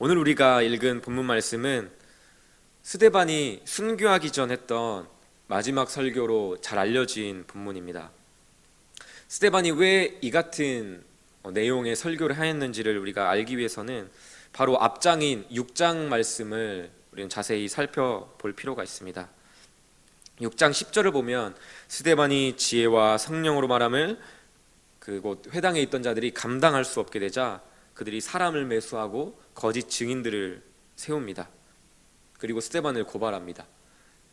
오늘 우리가 읽은 본문 말씀은 스데반이 순교하기 전 했던 마지막 설교로 잘 알려진 본문입니다. 스데반이 왜 이 같은 내용의 설교를 하였는지를 우리가 알기 위해서는 바로 앞장인 6장 말씀을 우리는 자세히 살펴볼 필요가 있습니다. 6장 10절을 보면 스데반이 지혜와 성령으로 말함을 그곳 회당에 있던 자들이 감당할 수 없게 되자 그들이 사람을 매수하고 거짓 증인들을 세웁니다. 그리고 스데반을 고발합니다.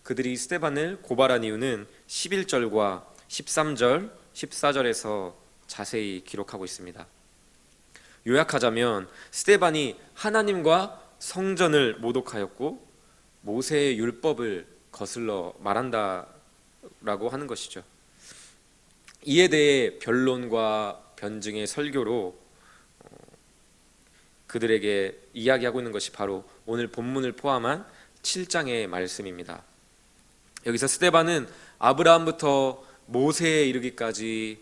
그들이 스데반을 고발한 이유는 11절과 13절, 14절에서 자세히 기록하고 있습니다. 요약하자면 스데반이 하나님과 성전을 모독하였고 모세의 율법을 거슬러 말한다라고 하는 것이죠. 이에 대해 변론과 변증의 설교로 그들에게 이야기하고 있는 것이 바로 오늘 본문을 포함한 7장의 말씀입니다. 여기서 스데반은 아브라함부터 모세에 이르기까지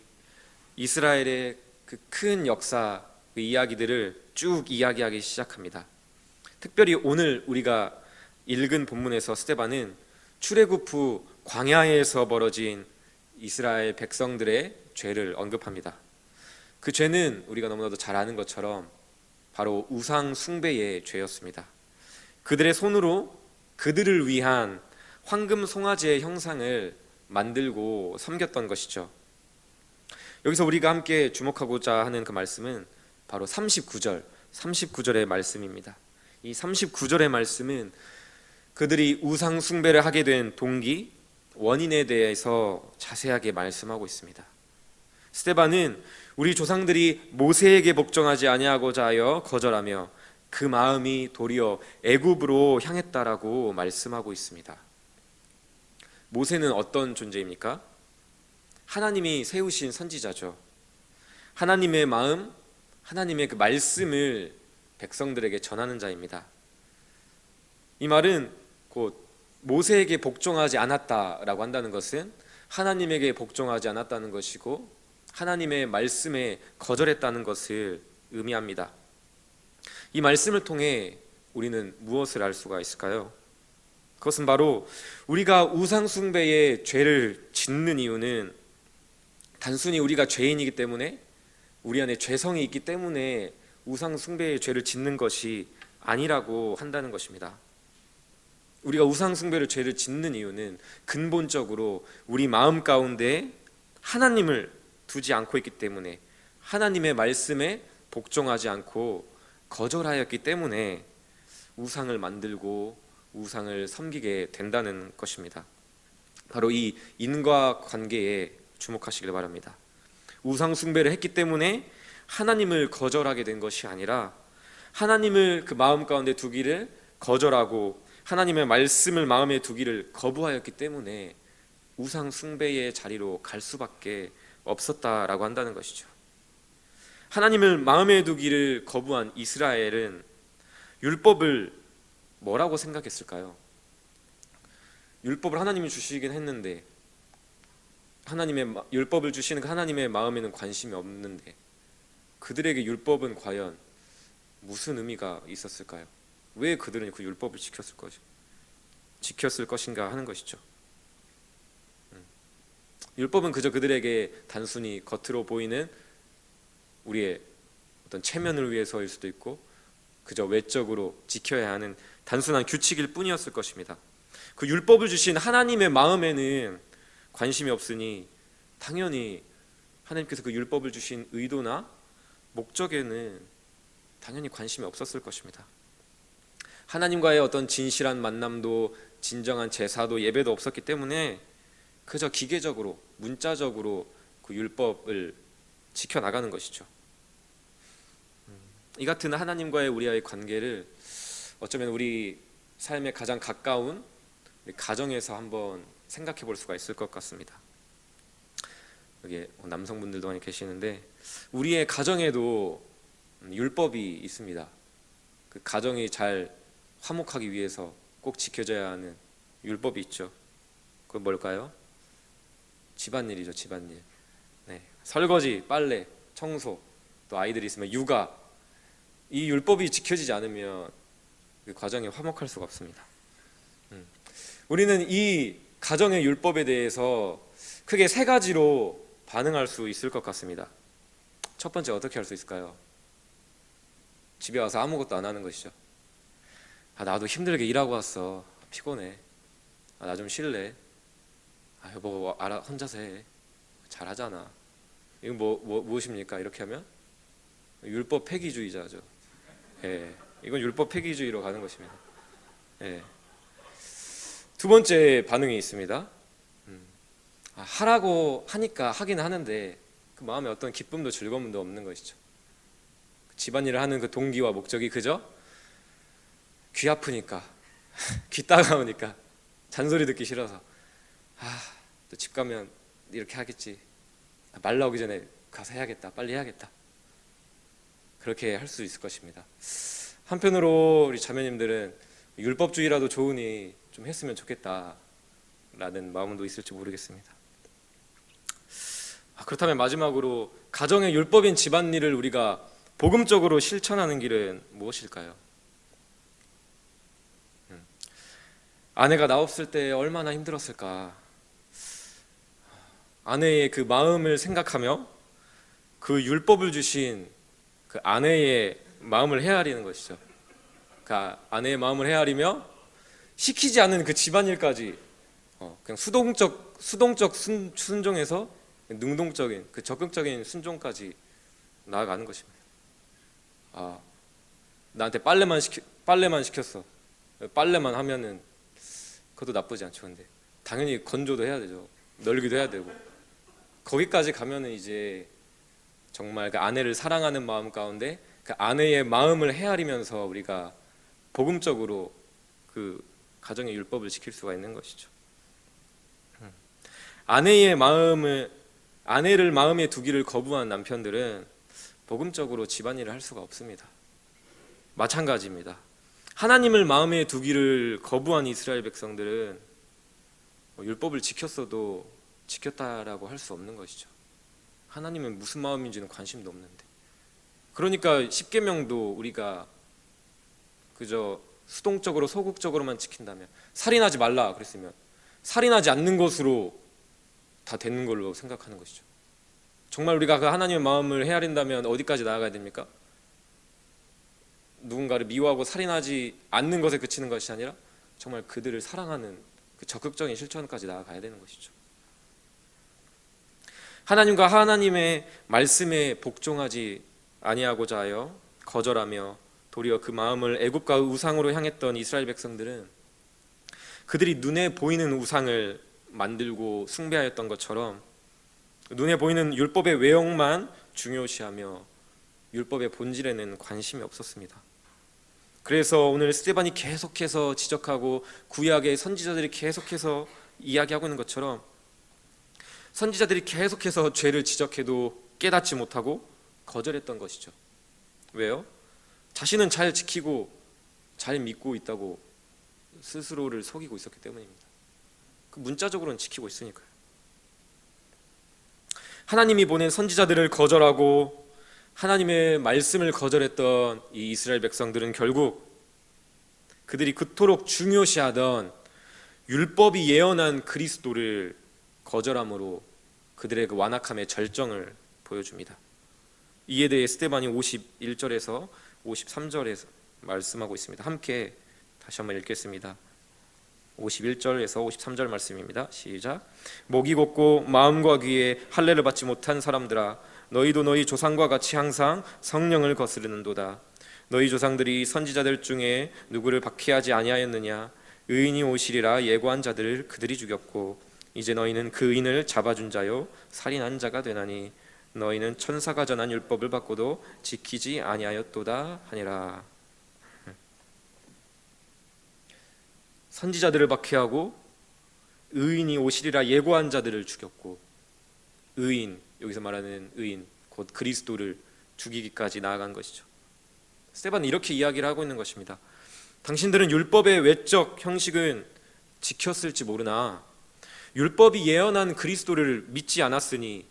이스라엘의 그 큰 역사, 그 이야기들을 쭉 이야기하기 시작합니다. 특별히 오늘 우리가 읽은 본문에서 스데반은 출애굽 후 광야에서 벌어진 이스라엘 백성들의 죄를 언급합니다. 그 죄는 우리가 너무나도 잘 아는 것처럼 바로 우상 숭배의 죄였습니다. 그들의 손으로 그들을 위한 황금 송아지의 형상을 만들고 섬겼던 것이죠. 여기서 우리가 함께 주목하고자 하는 그 말씀은 바로 39절의 말씀입니다. 이 39절의 말씀은 그들이 우상 숭배를 하게 된 동기, 원인에 대해서 자세하게 말씀하고 있습니다. 스데반은 우리 조상들이 모세에게 복종하지 아니하고자 하여 거절하며 그 마음이 도리어 애굽으로 향했다라고 말씀하고 있습니다. 모세는 어떤 존재입니까? 하나님이 세우신 선지자죠. 하나님의 마음, 하나님의 그 말씀을 백성들에게 전하는 자입니다. 이 말은 곧 모세에게 복종하지 않았다라고 한다는 것은 하나님에게 복종하지 않았다는 것이고 하나님의 말씀에 거절했다는 것을 의미합니다. 이 말씀을 통해 우리는 무엇을 알 수가 있을까요? 그것은 바로 우리가 우상 숭배의 죄를 짓는 이유는 단순히 우리가 죄인이기 때문에 우리 안에 죄성이 있기 때문에 우상 숭배의 죄를 짓는 것이 아니라고 한다는 것입니다. 우리가 우상 숭배의 죄를 짓는 이유는 근본적으로 우리 마음 가운데 하나님을 두지 않고 있기 때문에 하나님의 말씀에 복종하지 않고 거절하였기 때문에 우상을 만들고 우상을 섬기게 된다는 것입니다. 바로 이 인과관계에 주목하시길 바랍니다. 우상 숭배를 했기 때문에 하나님을 거절하게 된 것이 아니라 하나님을 그 마음 가운데 두기를 거절하고 하나님의 말씀을 마음에 두기를 거부하였기 때문에 우상 숭배의 자리로 갈 수밖에 없었다라고 한다는 것이죠. 하나님을 마음에 두기를 거부한 이스라엘은 율법을 뭐라고 생각했을까요? 율법을 하나님이 주시긴 했는데 하나님의 율법을 주시는 그 하나님의 마음에는 관심이 없는데 그들에게 율법은 과연 무슨 의미가 있었을까요? 왜 그들은 그 율법을 지켰을 것인가 하는 것이죠. 율법은 그저 그들에게 단순히 겉으로 보이는 우리의 어떤 체면을 위해서일 수도 있고 그저 외적으로 지켜야 하는 단순한 규칙일 뿐이었을 것입니다. 그 율법을 주신 하나님의 마음에는 관심이 없으니 당연히 하나님께서 그 율법을 주신 의도나 목적에는 당연히 관심이 없었을 것입니다. 하나님과의 어떤 진실한 만남도 진정한 제사도 예배도 없었기 때문에 그저 기계적으로 문자적으로 그 율법을 지켜나가는 것이죠. 이 같은 하나님과의 우리와의 관계를 어쩌면 우리 삶에 가장 가까운 우리 가정에서 한번 생각해 볼 수가 있을 것 같습니다. 여기 남성분들도 많이 계시는데 우리의 가정에도 율법이 있습니다. 그 가정이 잘 화목하기 위해서 꼭 지켜져야 하는 율법이 있죠. 그건 뭘까요? 집안일이죠. 집안일. 네. 설거지, 빨래, 청소, 또 아이들이 있으면 육아, 이 율법이 지켜지지 않으면 그 과정이 화목할 수가 없습니다. 우리는 이 가정의 율법에 대해서 크게 세 가지로 반응할 수 있을 것 같습니다. 첫 번째, 어떻게 할 수 있을까요? 집에 와서 아무것도 안 하는 것이죠. 나도 힘들게 일하고 왔어. 피곤해. 나 좀 쉴래. 여보 알아, 혼자서 해. 잘하잖아. 이건 무엇입니까? 이렇게 하면 율법 폐기주의자죠. 예, 이건 율법 폐기주의로 가는 것입니다. 예. 두 번째 반응이 있습니다. 하라고 하니까 하긴 하는데 그 마음에 어떤 기쁨도 즐거움도 없는 것이죠. 집안일을 하는 그 동기와 목적이 그저 귀 아프니까 귀 따가우니까 잔소리 듣기 싫어서 또 집 가면 이렇게 하겠지, 말 나오기 전에 가서 해야겠다, 빨리 해야겠다, 그렇게 할 수 있을 것입니다. 한편으로 우리 자매님들은 율법주의라도 좋으니 좀 했으면 좋겠다 라는 마음도 있을지 모르겠습니다. 그렇다면 마지막으로 가정의 율법인 집안일을 우리가 복음적으로 실천하는 길은 무엇일까요? 아내가 나 없을 때 얼마나 힘들었을까. 아내의 그 마음을 생각하며 그 율법을 주신 그 아내의 마음을 헤아리는 것이죠. 그 아내의 마음을 헤아리며 시키지 않은 그 집안일까지 그냥 수동적 순종에서 능동적인 그 적극적인 순종까지 나아가는 것입니다. 나한테 빨래만 시켰어. 빨래만 하면은 그것도 나쁘지 않죠. 근데 당연히 건조도 해야 되죠. 널기도 해야 되고. 거기까지 가면은 이제 정말 그 아내를 사랑하는 마음 가운데 그 아내의 마음을 헤아리면서 우리가 복음적으로 그 가정의 율법을 지킬 수가 있는 것이죠. 아내를 마음에 두기를 거부한 남편들은 복음적으로 집안일을 할 수가 없습니다. 마찬가지입니다. 하나님을 마음에 두기를 거부한 이스라엘 백성들은 율법을 지켰어도 지켰다라고 할 수 없는 것이죠. 하나님은 무슨 마음인지는 관심도 없는데. 그러니까 십계명도 우리가 그저 수동적으로 소극적으로만 지킨다면, 살인하지 말라 그랬으면 살인하지 않는 것으로 다 되는 걸로 생각하는 것이죠. 정말 우리가 그 하나님의 마음을 헤아린다면 어디까지 나아가야 됩니까? 누군가를 미워하고 살인하지 않는 것에 그치는 것이 아니라 정말 그들을 사랑하는 그 적극적인 실천까지 나아가야 되는 것이죠. 하나님과 하나님의 말씀에 복종하지 아니하고자 하여 거절하며 도리어 그 마음을 애굽과 우상으로 향했던 이스라엘 백성들은 그들이 눈에 보이는 우상을 만들고 숭배하였던 것처럼 눈에 보이는 율법의 외형만 중요시하며 율법의 본질에는 관심이 없었습니다. 그래서 오늘 스데반이 계속해서 지적하고 구약의 선지자들이 계속해서 이야기하고 있는 것처럼 선지자들이 계속해서 죄를 지적해도 깨닫지 못하고 거절했던 것이죠. 왜요? 자신은 잘 지키고 잘 믿고 있다고 스스로를 속이고 있었기 때문입니다. 그 문자적으로는 지키고 있으니까요. 하나님이 보낸 선지자들을 거절하고 하나님의 말씀을 거절했던 이 이스라엘 백성들은 결국 그들이 그토록 중요시하던 율법이 예언한 그리스도를 거절함으로 그들의 그 완악함의 절정을 보여줍니다. 이에 대해 스데반이 51절에서 53절에서 말씀하고 있습니다. 함께 다시 한번 읽겠습니다. 51절에서 53절 말씀입니다. 시작. 목이 곧고 마음과 귀에 할례를 받지 못한 사람들아, 너희도 너희 조상과 같이 항상 성령을 거스르는도다. 너희 조상들이 선지자들 중에 누구를 박해하지 아니하였느냐? 의인이 오시리라 예고한 자들을 그들이 죽였고 이제 너희는 그 의인을 잡아준 자요 살인한 자가 되나니 너희는 천사가 전한 율법을 받고도 지키지 아니하였도다 하니라. 선지자들을 박해하고 의인이 오시리라 예고한 자들을 죽였고, 의인, 여기서 말하는 의인 곧 그리스도를 죽이기까지 나아간 것이죠. 스데반은 이렇게 이야기를 하고 있는 것입니다. 당신들은 율법의 외적 형식은 지켰을지 모르나 율법이 예언한 그리스도를 믿지 않았으니,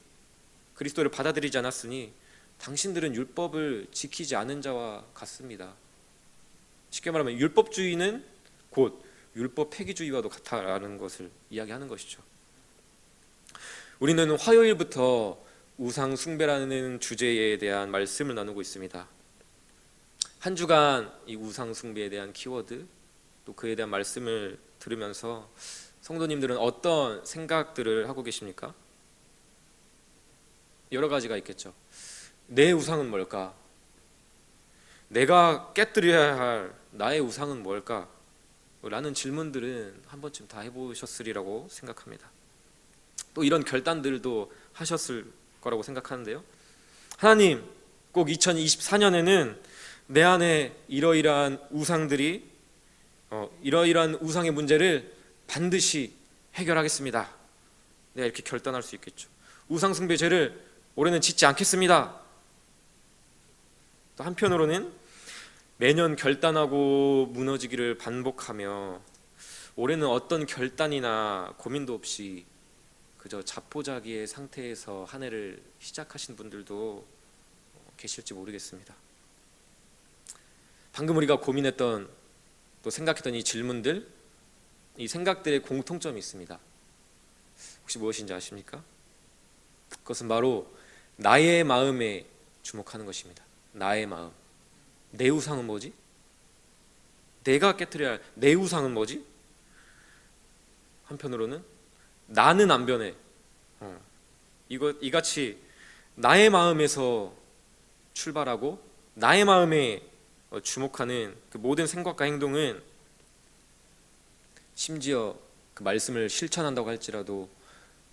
그리스도를 받아들이지 않았으니 당신들은 율법을 지키지 않은 자와 같습니다. 쉽게 말하면 율법주의는 곧 율법 폐기주의와도 같다라는 것을 이야기하는 것이죠. 우리는 화요일부터 우상 숭배라는 주제에 대한 말씀을 나누고 있습니다. 한 주간 이 우상 숭배에 대한 키워드 또 그에 대한 말씀을 들으면서 성도님들은 어떤 생각들을 하고 계십니까? 여러 가지가 있겠죠. 내 우상은 뭘까? 내가 깨뜨려야 할 나의 우상은 뭘까? 라는 질문들은 한 번쯤 다 해보셨으리라고 생각합니다. 또 이런 결단들도 하셨을 거라고 생각하는데요. 하나님, 꼭 2024년에는 내 안에 이러이러한 우상들이 이러이러한 우상의 문제를 반드시 해결하겠습니다. 내가 이렇게 결단할 수 있겠죠. 우상 숭배 죄를 올해는 짓지 않겠습니다. 또 한편으로는 매년 결단하고 무너지기를 반복하며 올해는 어떤 결단이나 고민도 없이 그저 자포자기의 상태에서 한 해를 시작하신 분들도 계실지 모르겠습니다. 방금 우리가 고민했던 또 생각했던 이 질문들, 이 생각들의 공통점이 있습니다. 혹시 무엇인지 아십니까? 그것은 바로 나의 마음에 주목하는 것입니다. 나의 마음. 내 우상은 뭐지? 내가 깨트려야 할 내 우상은 뭐지? 한편으로는 나는 안 변해. 이같이 나의 마음에서 출발하고 나의 마음에 주목하는 그 모든 생각과 행동은 심지어 그 말씀을 실천한다고 할지라도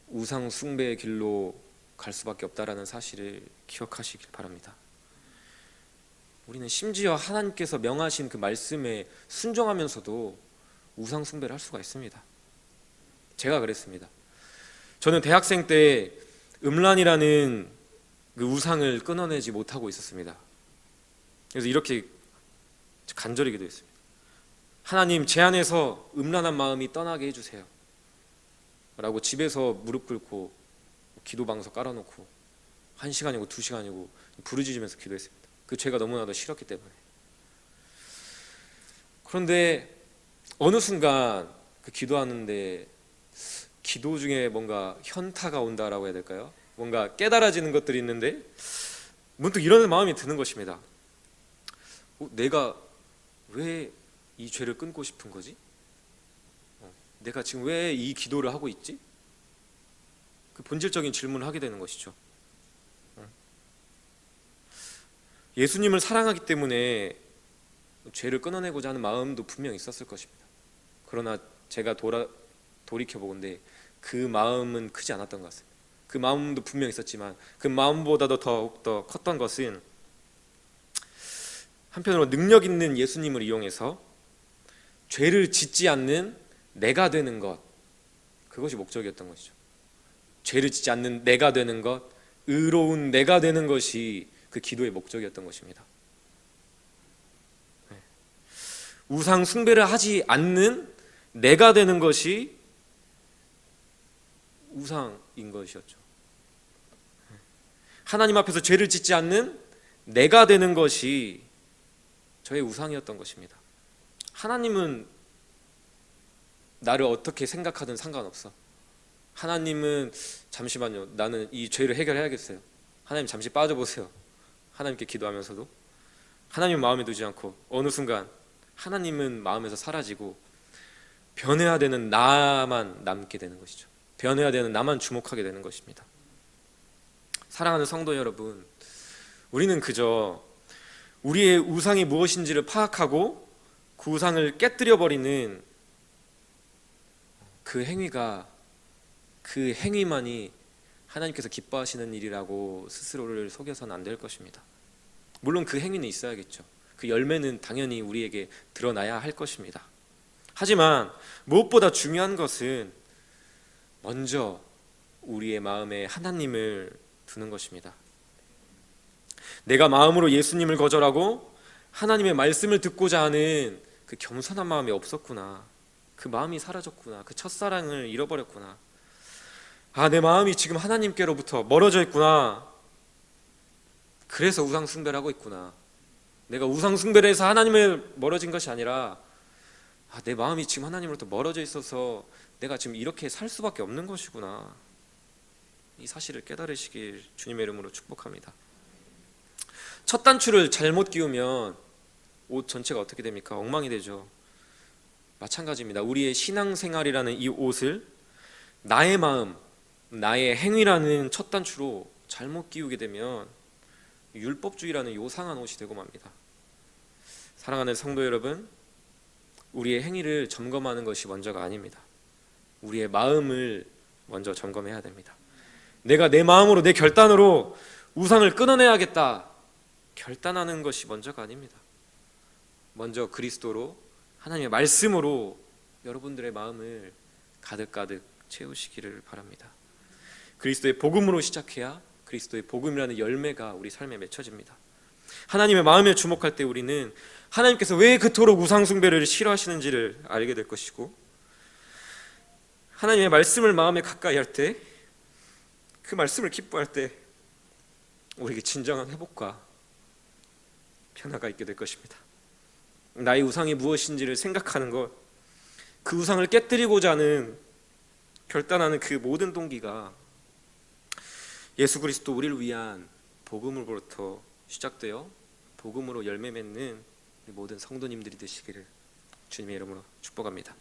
우상 숭배의 길로 갈 수밖에 없다라는 사실을 기억하시길 바랍니다. 우리는 심지어 하나님께서 명하신 그 말씀에 순종하면서도 우상 숭배를 할 수가 있습니다. 제가 그랬습니다. 저는 대학생 때 음란이라는 그 우상을 끊어내지 못하고 있었습니다. 그래서 이렇게 간절히 기도했습니다. 하나님, 제 안에서 음란한 마음이 떠나게 해주세요 라고 집에서 무릎 꿇고 기도방석 깔아놓고 1시간이고 2시간이고 부르짖으면서 기도했습니다. 그 죄가 너무나도 싫었기 때문에. 그런데 어느 순간 그 기도하는데 기도 중에 뭔가 현타가 온다라고 해야 될까요? 뭔가 깨달아지는 것들이 있는데 문득 이런 마음이 드는 것입니다. 내가 왜 이 죄를 끊고 싶은 거지? 내가 지금 왜 이 기도를 하고 있지? 그 본질적인 질문을 하게 되는 것이죠. 예수님을 사랑하기 때문에 죄를 끊어내고자 하는 마음도 분명 있었을 것입니다. 그러나 제가 돌이켜보건대 그 마음은 크지 않았던 것 같습니다. 그 마음도 분명 있었지만 그 마음보다도 더욱더 컸던 것은 한편으로 능력 있는 예수님을 이용해서 죄를 짓지 않는 내가 되는 것, 그것이 목적이었던 것이죠. 죄를 짓지 않는 내가 되는 것, 의로운 내가 되는 것이 그 기도의 목적이었던 것입니다. 우상 숭배를 하지 않는 내가 되는 것이 우상인 것이었죠. 하나님 앞에서 죄를 짓지 않는 내가 되는 것이 저의 우상이었던 것입니다. 하나님은 나를 어떻게 생각하든 상관없어. 하나님은 잠시만요, 나는 이 죄를 해결해야겠어요. 하나님 잠시 빠져보세요. 하나님께 기도하면서도 하나님 마음에 두지 않고 어느 순간 하나님은 마음에서 사라지고 변해야 되는 나만 남게 되는 것이죠. 변해야 되는 나만 주목하게 되는 것입니다. 사랑하는 성도 여러분, 우리는 그저 우리의 우상이 무엇인지를 파악하고 그 우상을 깨뜨려 버리는 그 행위만이 하나님께서 기뻐하시는 일이라고 스스로를 속여서는 안 될 것입니다. 물론 그 행위는 있어야겠죠. 그 열매는 당연히 우리에게 드러나야 할 것입니다. 하지만 무엇보다 중요한 것은 먼저 우리의 마음에 하나님을 두는 것입니다. 내가 마음으로 예수님을 거절하고 하나님의 말씀을 듣고자 하는 그 겸손한 마음이 없었구나. 그 마음이 사라졌구나. 그 첫사랑을 잃어버렸구나. 내 마음이 지금 하나님께로부터 멀어져 있구나. 그래서 우상 숭배를 하고 있구나. 내가 우상 숭배를 해서 하나님을 멀어진 것이 아니라 내 마음이 지금 하나님으로부터 멀어져 있어서 내가 지금 이렇게 살 수밖에 없는 것이구나. 이 사실을 깨달으시길 주님의 이름으로 축복합니다. 첫 단추를 잘못 끼우면 옷 전체가 어떻게 됩니까? 엉망이 되죠. 마찬가지입니다. 우리의 신앙생활이라는 이 옷을 나의 마음, 나의 행위라는 첫 단추로 잘못 끼우게 되면 율법주의라는 요상한 옷이 되고 맙니다. 사랑하는 성도 여러분, 우리의 행위를 점검하는 것이 먼저가 아닙니다. 우리의 마음을 먼저 점검해야 됩니다. 내가 내 마음으로, 내 결단으로 우상을 끊어내야겠다 결단하는 것이 먼저가 아닙니다. 먼저 그리스도로, 하나님의 말씀으로 여러분들의 마음을 가득가득 채우시기를 바랍니다. 그리스도의 복음으로 시작해야 그리스도의 복음이라는 열매가 우리 삶에 맺혀집니다. 하나님의 마음에 주목할 때 우리는 하나님께서 왜 그토록 우상 숭배를 싫어하시는지를 알게 될 것이고, 하나님의 말씀을 마음에 가까이 할 때, 그 말씀을 기뻐할 때 우리에게 진정한 회복과 변화가 있게 될 것입니다. 나의 우상이 무엇인지를 생각하는 것, 그 우상을 깨뜨리고자 하는 결단하는 그 모든 동기가 예수 그리스도 우리를 위한 복음으로부터 시작되어 복음으로 열매 맺는 모든 성도님들이 되시기를 주님의 이름으로 축복합니다.